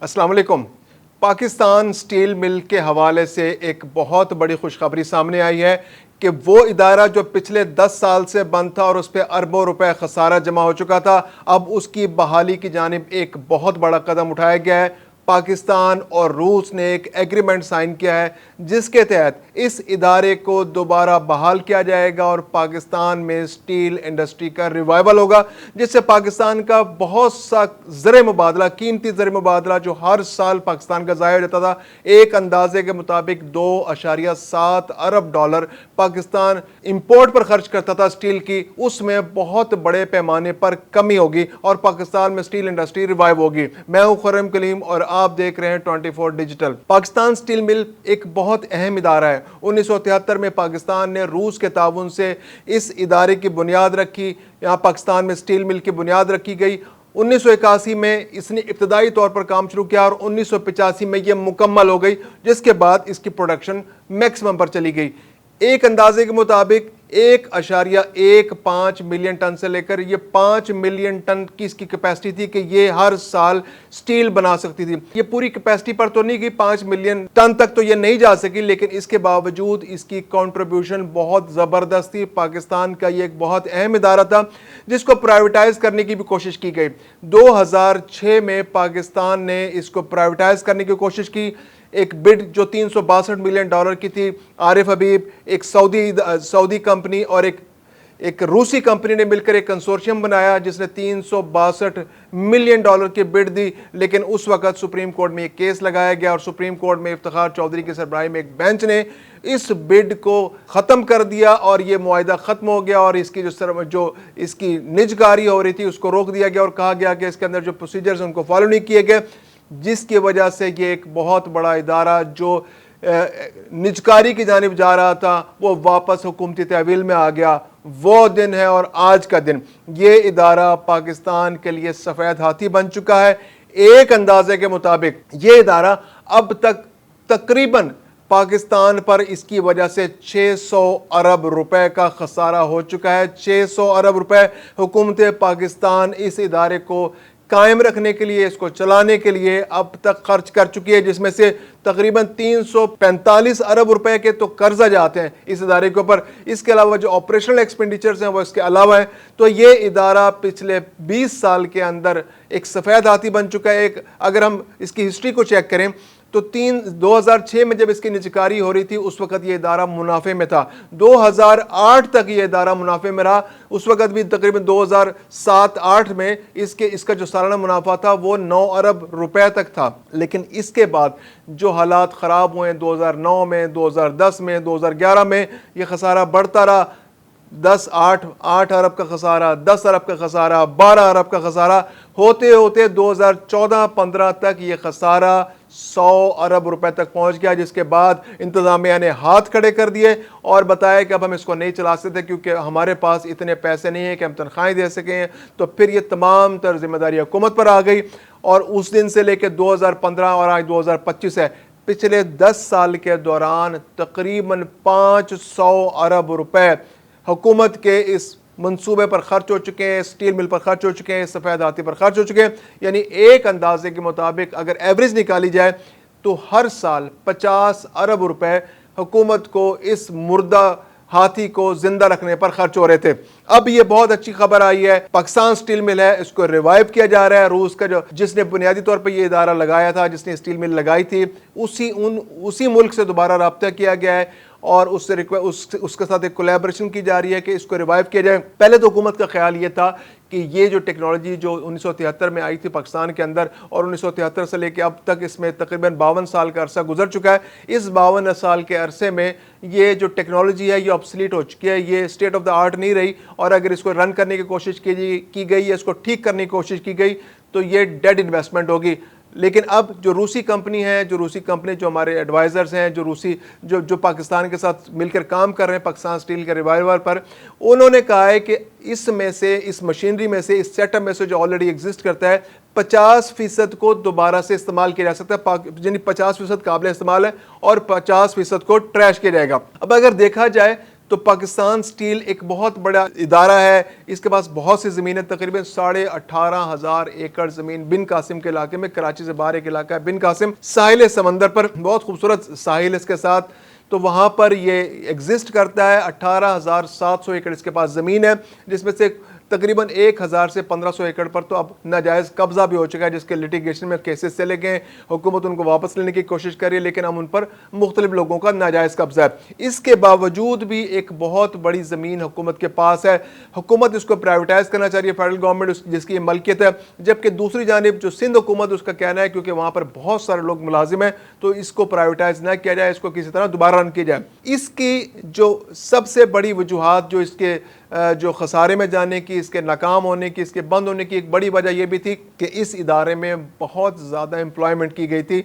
السلام علیکم۔ پاکستان سٹیل مل کے حوالے سے ایک بہت بڑی خوشخبری سامنے آئی ہے کہ وہ ادارہ جو پچھلے 10 سال سے بند تھا اور اس پہ اربوں روپے خسارہ جمع ہو چکا تھا، اب اس کی بحالی کی جانب ایک بہت بڑا قدم اٹھایا گیا ہے۔ پاکستان اور روس نے ایک ایگریمنٹ سائن کیا ہے جس کے تحت اس ادارے کو دوبارہ بحال کیا جائے گا اور پاکستان میں سٹیل انڈسٹری کا ریوائول ہوگا، جس سے پاکستان کا بہت سا زر مبادلہ، قیمتی زر مبادلہ جو ہر سال پاکستان کا ضائع ہو جاتا تھا، ایک اندازے کے مطابق 2.7 ارب ڈالر پاکستان امپورٹ پر خرچ کرتا تھا سٹیل کی، اس میں بہت بڑے پیمانے پر کمی ہوگی اور پاکستان میں سٹیل انڈسٹری ریوائیو ہوگی۔ میں ہوں خرم کلیم اور آپ دیکھ رہے ہیں 24 ڈیجیٹل۔ پاکستان سٹیل مل ایک بہت اہم ادارہ ہے۔ 1973 میں پاکستان نے روس کے تعاون سے اس ادارے کی بنیاد رکھی، یہاں پاکستان میں سٹیل مل کی بنیاد رکھی گئی۔ 1981 میں اس نے ابتدائی طور پر کام شروع کیا اور 1985 میں یہ مکمل ہو گئی، جس کے بعد اس کی پروڈکشن میکسیمم پر چلی گئی۔ ایک اندازے کے مطابق 1.15 ملین ٹن سے لے کر یہ 5 ملین ٹن کی اس کی کیپیسٹی تھی کہ یہ ہر سال سٹیل بنا سکتی تھی۔ یہ پوری کیپیسٹی پر تو نہیں گئی، 5 ملین ٹن تک تو یہ نہیں جا سکی، لیکن اس کے باوجود اس کی کنٹریبیوشن بہت زبردست تھی۔ پاکستان کا یہ ایک بہت اہم ادارہ تھا جس کو پرائیویٹائز کرنے کی بھی کوشش کی گئی۔ 2006 میں پاکستان نے اس کو پرائیویٹائز کرنے کی کوشش کی، ایک بڈ جو 362 ملین ڈالر کی تھی، عارف حبیب، ایک سعودی کمپنی اور ایک روسی کمپنی نے مل کر ایک کنسورشیم بنایا جس نے 362 ملین ڈالر کی بڈ دی، لیکن اس وقت سپریم کورٹ میں ایک کیس لگایا گیا اور سپریم کورٹ میں افتخار چودھری کی سربراہی میں ایک بینچ نے اس بڈ کو ختم کر دیا اور یہ معاہدہ ختم ہو گیا اور اس کی جو اس کی نجکاری ہو رہی تھی اس کو روک دیا گیا اور کہا گیا کہ اس کے اندر جو پروسیجرز ان کو فالو نہیں کیے گئے، جس کی وجہ سے یہ ایک بہت بڑا ادارہ جو نجکاری کی جانب جا رہا تھا وہ واپس حکومتی تحویل میں آ گیا۔ وہ دن ہے اور آج کا دن یہ ادارہ پاکستان کے لیے سفید ہاتھی بن چکا ہے۔ ایک اندازے کے مطابق یہ ادارہ اب تک تقریباً پاکستان پر اس کی وجہ سے 600 ارب روپے کا خسارہ ہو چکا ہے۔ 600 ارب روپے حکومت پاکستان اس ادارے کو قائم رکھنے کے لیے، اس کو چلانے کے لیے اب تک خرچ کر چکی ہے، جس میں سے تقریباً 345 ارب روپے کے تو قرضہ جاتے ہیں اس ادارے کے اوپر۔ اس کے علاوہ جو آپریشنل ایکسپینڈیچرز ہیں وہ اس کے علاوہ ہیں۔ تو یہ ادارہ پچھلے 20 سال کے اندر ایک سفید ہاتھی بن چکا ہے۔ اگر ہم اس کی ہسٹری کو چیک کریں تو 2006 میں جب اس کی نجکاری ہو رہی تھی اس وقت یہ ادارہ منافع میں تھا، 2008 تک یہ ادارہ منافع میں رہا، اس وقت بھی تقریباً 2007-8 میں اس کا جو سالانہ منافع تھا وہ 9 ارب روپے تک تھا۔ لیکن اس کے بعد جو حالات خراب ہوئے 2009 میں، 2010 میں، 2011 میں، یہ خسارہ بڑھتا رہا، 8 ارب کا خسارہ، 10 ارب کا خسارہ، 12 ارب کا خسارہ، ہوتے ہوتے 2014-15 تک یہ خسارہ 100 ارب روپے تک پہنچ گیا، جس کے بعد انتظامیہ نے ہاتھ کھڑے کر دیے اور بتایا کہ اب ہم اس کو نہیں چلا سکتے کیونکہ ہمارے پاس اتنے پیسے نہیں ہیں کہ ہم تنخواہیں دے سکیں۔ تو پھر یہ تمام تر ذمہ داری حکومت پر آ گئی اور اس دن سے لے کے 2015 اور آج 2025 ہے، پچھلے 10 سال کے دوران تقریباً 500 ارب روپے حکومت کے اس منصوبے پر خرچ ہو چکے ہیں، سٹیل مل پر خرچ ہو چکے ہیں، سفید ہاتھی پر خرچ ہو چکے ہیں۔ یعنی ایک اندازے کے مطابق اگر ایوریج نکالی جائے تو ہر سال 50 ارب روپے حکومت کو اس مردہ ہاتھی کو زندہ رکھنے پر خرچ ہو رہے تھے۔ اب یہ بہت اچھی خبر آئی ہے، پاکستان سٹیل مل ہے، اس کو ریوائیو کیا جا رہا ہے۔ روس کا جس نے بنیادی طور پر یہ ادارہ لگایا تھا، جس نے سٹیل مل لگائی تھی، اسی ملک سے دوبارہ رابطہ کیا گیا ہے اور اس کے ساتھ ایک کولیبریشن کی جا رہی ہے کہ اس کو ریوائیو کیا جائے۔ پہلے تو حکومت کا خیال یہ تھا کہ یہ جو ٹیکنالوجی جو 1973 میں آئی تھی پاکستان کے اندر اور 1973 سے لے کے اب تک اس میں تقریباً 52 سال کا عرصہ گزر چکا ہے، اس 52 سال کے عرصے میں یہ جو ٹیکنالوجی ہے یہ آبسلیٹ ہو چکی ہے، یہ اسٹیٹ آف دا آرٹ نہیں رہی، اور اگر اس کو رن کرنے کی کوشش کی گئی یا اس کو ٹھیک کرنے کی کوشش کی گئی تو یہ ڈیڈ انویسٹمنٹ ہوگی۔ لیکن اب جو روسی کمپنی جو ہمارے ایڈوائزرز ہیں، جو پاکستان کے ساتھ مل کر کام کر رہے ہیں پاکستان سٹیل کے ریوائیول پر، انہوں نے کہا ہے کہ اس مشینری میں سے، اس سیٹ اپ میں سے جو آلریڈی ایگزسٹ کرتا ہے، 50% کو دوبارہ سے استعمال کیا جا سکتا ہے، یعنی 50% قابل استعمال ہے اور 50% کو ٹریش کیا جائے گا۔ اب اگر دیکھا جائے تو پاکستان سٹیل ایک بہت بڑا ادارہ ہے, اس کے پاس بہت سی زمینیں, تقریباً 18,500 ایکڑ زمین بن قاسم کے علاقے میں, کراچی سے باہر ایک علاقہ ہے بن قاسم, ساحل سمندر پر, بہت خوبصورت ساحل اس کے ساتھ. تو وہاں پر یہ ایگزسٹ کرتا ہے. 18,700 ایکڑ اس کے پاس زمین ہے, جس میں سے تقریباً 1,000 سے 1,500 ایکڑ پر تو اب ناجائز قبضہ بھی ہو چکا ہے, جس کے لیٹیگیشن میں کیسز چلے گئے. حکومت ان کو واپس لینے کی کوشش کر رہی ہے, لیکن اب ان پر مختلف لوگوں کا ناجائز قبضہ ہے. اس کے باوجود بھی ایک بہت بڑی زمین حکومت کے پاس ہے. حکومت اس کو پرائیویٹائز کرنا چاہ رہی ہے, فیڈرل گورنمنٹ جس کی ملکیت ہے, جبکہ دوسری جانب جو سندھ حکومت اس کا کہنا ہے کیونکہ وہاں پر بہت سارے لوگ ملازم ہیں تو اس کو پرائیویٹائز نہ کیا جائے, اس کو کسی طرح دوبارہ رن کیا جائے. اس کی جو سب سے بڑی وجوہات جو اس کے جو خسارے میں جانے کی, اس کے ناکام ہونے کی, اس کے بند ہونے کی ایک بڑی وجہ یہ بھی تھی کہ اس ادارے میں بہت زیادہ امپلائمنٹ کی گئی تھی.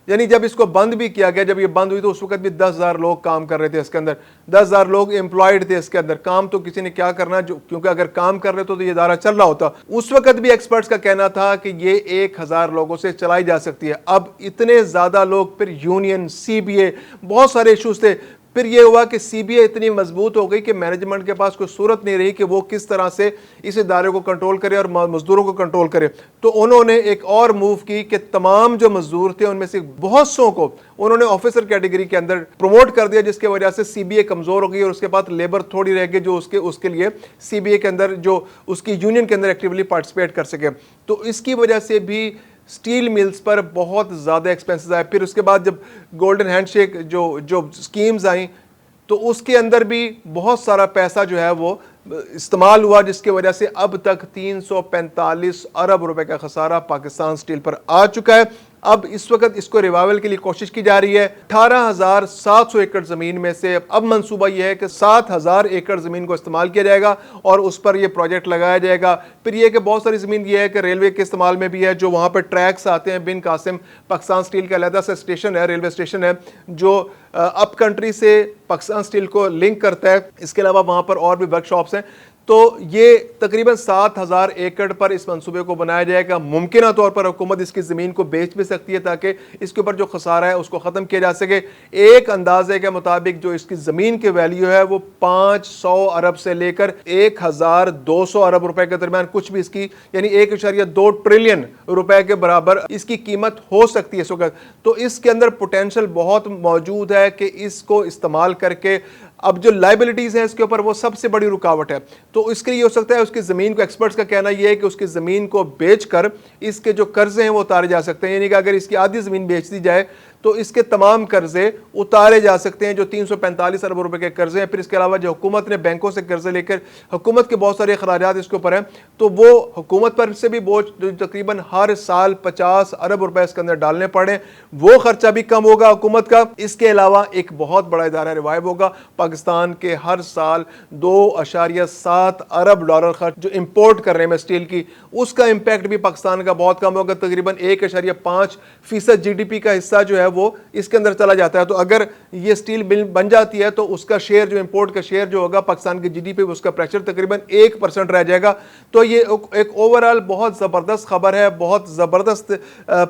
یعنی جب اس کو بند بھی کیا گیا, جب یہ بند ہوئی تو اس وقت بھی 10,000 لوگ کام کر رہے تھے اس کے اندر, 10,000 لوگ امپلائڈ تھے اس کے اندر. کام تو کسی نے کیا کرنا, کیونکہ اگر کام کر رہے تو یہ ادارہ چل رہا ہوتا. اس وقت بھی ایکسپرٹس کا کہنا تھا کہ یہ 1,000 لوگوں سے چلائی جا سکتی ہے. اب اتنے زیادہ لوگ, پھر یونین, سی بی اے, بہت سارے ایشوز تھے. پھر یہ ہوا کہ سی بی اے اتنی مضبوط ہو گئی کہ مینجمنٹ کے پاس کوئی صورت نہیں رہی کہ وہ کس طرح سے اس ادارے کو کنٹرول کرے اور مزدوروں کو کنٹرول کرے. تو انہوں نے ایک اور موو کی کہ تمام جو مزدور تھے ان میں سے بہت سو کو انہوں نے آفیسر کیٹیگری کے اندر پروموٹ کر دیا, جس کی وجہ سے سی بی اے کمزور ہو گئی اور اس کے بعد لیبر تھوڑی رہ گئی جو اس کے لیے سی بی اے کے اندر جو اس کی یونین کے اندر ایکٹیولی پارٹیسپیٹ کر سکے. تو اس کی وجہ سے بھی سٹیل ملز پر بہت زیادہ ایکسپینسز آئے. پھر اس کے بعد جب گولڈن ہینڈ شیک جو سکیمز آئیں تو اس کے اندر بھی بہت سارا پیسہ جو ہے وہ استعمال ہوا, جس کی وجہ سے اب تک 345 ارب روپے کا خسارہ پاکستان سٹیل پر آ چکا ہے. اب اس وقت اس کو ریوائول کے لیے کوشش کی جا رہی ہے. 18,700 ایکڑ زمین میں سے اب منصوبہ یہ ہے کہ 7,000 ایکڑ زمین کو استعمال کیا جائے گا اور اس پر یہ پروجیکٹ لگایا جائے گا. پھر یہ کہ بہت ساری زمین یہ ہے کہ ریلوے کے استعمال میں بھی ہے, جو وہاں پہ ٹریکس آتے ہیں. بن قاسم پاکستان سٹیل کا علیحدہ سے اسٹیشن ہے, ریلوے اسٹیشن ہے, جو اپ کنٹری سے پاکستان سٹیل کو لنک کرتا ہے. اس کے علاوہ وہاں پر اور بھی ورک شاپس ہیں. تو یہ تقریباً 7,000 ایکڑ پر اس منصوبے کو بنایا جائے گا. ممکنہ طور پر حکومت اس کی زمین کو بیچ بھی سکتی ہے تاکہ اس کے اوپر جو خسارہ ہے اس کو ختم کیا جا سکے. ایک اندازے کے مطابق جو اس کی زمین کی ویلیو ہے وہ 500 ارب سے لے کر 1,200 ارب روپے کے درمیان کچھ بھی اس کی, یعنی 1.2 ٹریلین روپے کے برابر اس کی قیمت ہو سکتی ہے اس وقت. تو اس کے اندر پوٹینشل بہت موجود ہے کہ اس کو استعمال کر کے اب جو لائبلٹیز ہیں اس کے اوپر وہ سب سے بڑی رکاوٹ ہے. تو اس کے لیے ہو سکتا ہے اس کی زمین کو, ایکسپرٹس کا کہنا یہ ہے کہ اس کی زمین کو بیچ کر اس کے جو قرضے ہیں وہ اتارے جا سکتے ہیں. یعنی کہ اگر اس کی آدھی زمین بیچ دی جائے تو اس کے تمام قرضے اتارے جا سکتے ہیں, جو 345 ارب روپے کے قرضے ہیں. پھر اس کے علاوہ جو حکومت نے بینکوں سے قرضے لے کر, حکومت کے بہت سارے اخراجات اس کے اوپر ہیں, تو وہ حکومت پر سے بھی بوجھ تقریباً ہر سال 50 ارب روپے اس کے اندر ڈالنے پڑے, وہ خرچہ بھی کم ہوگا حکومت کا. اس کے علاوہ ایک بہت بڑا ادارہ ریوائو ہوگا. پاکستان کے ہر سال 2.7 ارب ڈالر خرچ جو امپورٹ کر رہے ہیں اسٹیل کی, اس کا امپیکٹ بھی پاکستان کا بہت کم ہوگا. تقریباً 1.5% جی ڈی پی کا حصہ جو ہے وہ اس کے اندر چلا جاتا ہے. تو اگر یہ سٹیل مل بن جاتی ہے تو اس کا شیئر, جو امپورٹ کا شیئر جو ہوگا پاکستان کی جی ڈی پی, اس کا پریشر تقریباً 1% رہ جائے گا. تو یہ ایک اوورآل بہت زبردست خبر ہے, بہت زبردست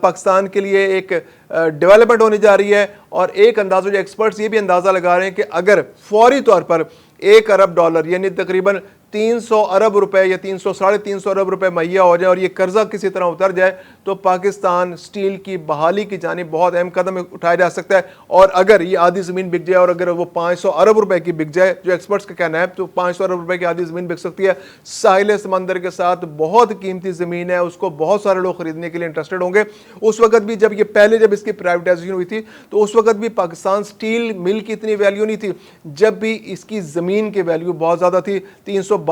پاکستان کے لیے ایک ڈیولپمنٹ ہونے جا رہی ہے. اور ایک اندازہ جو ایکسپرٹس یہ بھی اندازہ لگا رہے ہیں کہ اگر فوری طور پر 1 ارب ڈالر یعنی تقریباً 300 ارب روپے یا 300-350 ارب روپے مہیا ہو جائے اور یہ قرضہ کسی طرح اتر جائے تو پاکستان سٹیل کی بحالی کی جانب بہت اہم قدم اٹھایا جا سکتا ہے. اور اگر یہ آدھی زمین بک جائے اور اگر وہ 500 ارب روپے کی بک جائے, جو ایکسپرٹس کا کہنا ہے, تو 500 ارب روپے کی آدھی زمین بک سکتی ہے. ساحل سمندر کے ساتھ بہت قیمتی زمین ہے, اس کو بہت سارے لوگ خریدنے کے لیے انٹرسٹڈ ہوں گے. اس وقت بھی جب اس کی پرائیویٹائزیشن ہوئی تھی تو اس وقت بھی پاکستان سٹیل مل کی اتنی ویلیو نہیں تھی, جب بھی اس کی زمین کی ویلیو بہت زیادہ تھی. 362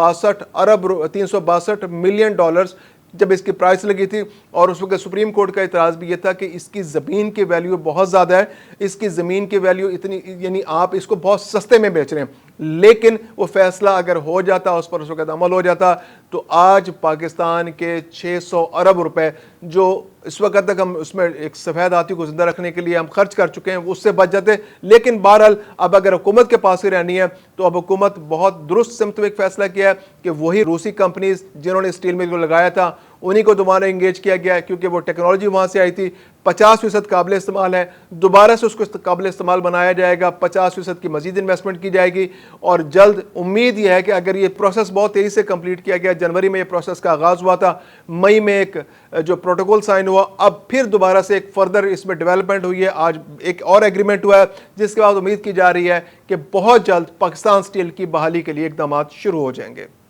ملین ڈالرز جب اس کی پرائس لگی تھی. اور اس وقت سپریم کورٹ کا اعتراض بھی یہ تھا کہ اس کی زمین کی ویلیو بہت زیادہ ہے, اس کی زمین کی ویلیو اتنی, یعنی آپ اس کو بہت سستے میں بیچ رہے ہیں. لیکن وہ فیصلہ اگر ہو جاتا, اس پر اس وقت عمل ہو جاتا, تو آج پاکستان کے 600 ارب روپے جو اس وقت تک ہم اس میں ایک سفید ہاتھی کو زندہ رکھنے کے لیے ہم خرچ کر چکے ہیں, اس سے بچ جاتے. لیکن بہرحال اب اگر حکومت کے پاس ہی رہنی ہے تو اب حکومت بہت درست سمت میں ایک فیصلہ کیا ہے کہ وہی روسی کمپنیز جنہوں نے اسٹیل مل کو لگایا تھا انہی کو دوبارہ انگیج کیا گیا ہے کیونکہ وہ ٹیکنالوجی وہاں سے آئی تھی. 50% قابل استعمال ہے, دوبارہ سے اس کو قابل استعمال بنایا جائے گا, 50% کی مزید انویسٹمنٹ کی جائے گی, اور جلد امید یہ ہے کہ اگر یہ پروسیس بہت تیزی سے کمپلیٹ کیا گیا, جنوری میں یہ پروسیس کا آغاز ہوا تھا, مئی میں ایک جو پروٹوکول سائن ہوا, اب پھر دوبارہ سے ایک فردر اس میں ڈیولپمنٹ ہوئی ہے, آج ایک اور ایگریمنٹ ہوا ہے جس کے بعد امید کی جا رہی ہے کہ بہت جلد پاکستان اسٹیل کی بحالی کے لیے اقدامات شروع ہو جائیں گے.